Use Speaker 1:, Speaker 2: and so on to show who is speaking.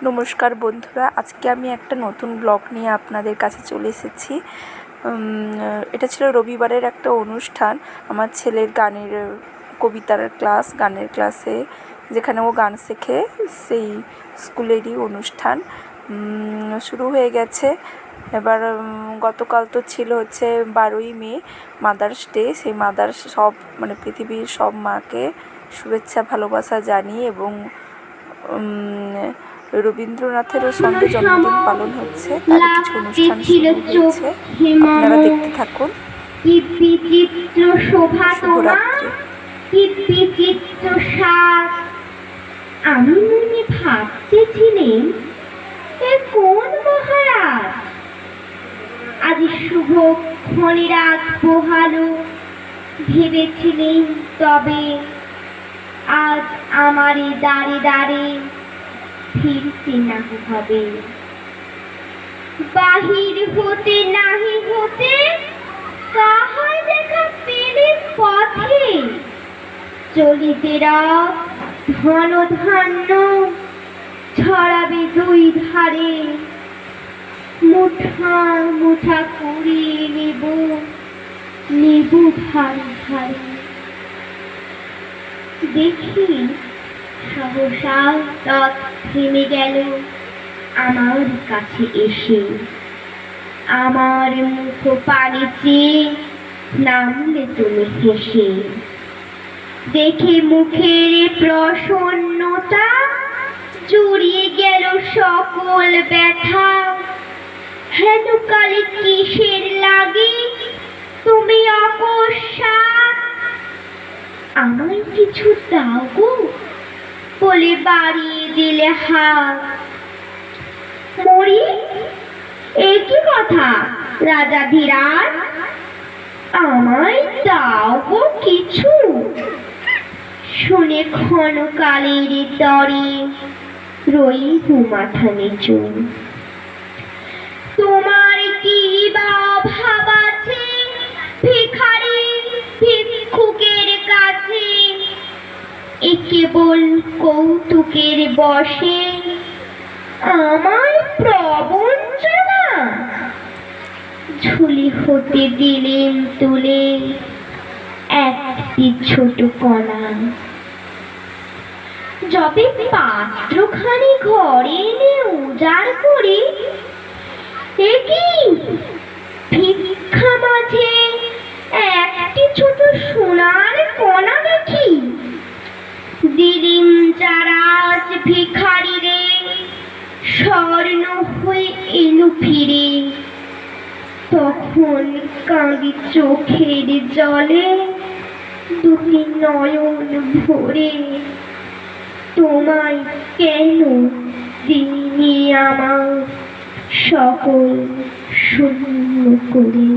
Speaker 1: নমস্কার বন্ধুরা, আজকে আমি একটা নতুন ব্লগ নিয়ে আপনাদের কাছে চলে এসেছি। এটা ছিল রবিবারের একটা অনুষ্ঠান, আমার ছেলের গানের কবিতার ক্লাস, গানের ক্লাসে যেখানে ও গান শেখে সেই স্কুলেরই অনুষ্ঠান শুরু হয়ে গেছে। এবার গতকাল তো ছিল হচ্ছে 12ই মে, মাদার্স ডে। সেই মাদার্স সব পৃথিবীর সব মাকে শুভেচ্ছা ভালোবাসা জানিয়ে এবং রবীন্দ্রনাথেরও সঙ্গে জন্মদিন পালন হচ্ছে, তার কিছু অনুষ্ঠান শুরু হয়েছে, আপনারা দেখতে থাকুন।
Speaker 2: কি বিচিত্র শোভা তোমার, কি বিচিত্র স্বাদ। আমি মনে ভাবতেছিলেন এ কোন মহারাজ, আজ শুভ ক্ষণিরাত পোহালো। ভেবেছিলেন তবে আজ আমারই দাঁড়ে দাঁড়ে ফিরতে না হবে। বাহির হতে নাহি হতে কাহার দেখা পেলে পথে, চলিতে রাত ধন ধান্য ছড়াবে দুই ধারে। মুঠা মুঠা করে নেব ধারে ধারে। দেখি সহসা রথ থেমে গেল আমার কাছে এসে। আমার মুখ পানে চেয়ে নামলে তুমি হেসে। দেখে মুখের প্রসন্নতা জুড়িয়ে গেল সকল ব্যথা। হেন কালে কিসের লাগে তুমি অকস্মাৎ, আমায় কিছু দাও গো বলে বাড়িয়ে দিলে হাত। মরি একই কথা রাজাধিরাজ, আমায় দাও গো কিছু। শুনে ক্ষণকালের তরে রইব মাথা নিচু। তোমার কি বা অভাব আছে ভিখারি ভিক্ষুকের কাছে, এ কেবল কৌতুকের বশে আমায় প্রবঞ্চনা। ঝুলি হতে দিলেন তুলে একটি ছোট কণা। যবে পাত্রখানি ঘরে এনে উজাড় করি, এ কি ভিক্ষা মাঝে একটি ছোট সোনার কণা দেখি। দিলিম যারা ভিখারি রে স্বর্ণ হয়ে এলো ফিরে। তখন কাঁদি চোখের জলে দুই নয়ন ভরে। তোমায় কেন দিনি আমার সকল শূন্য করে।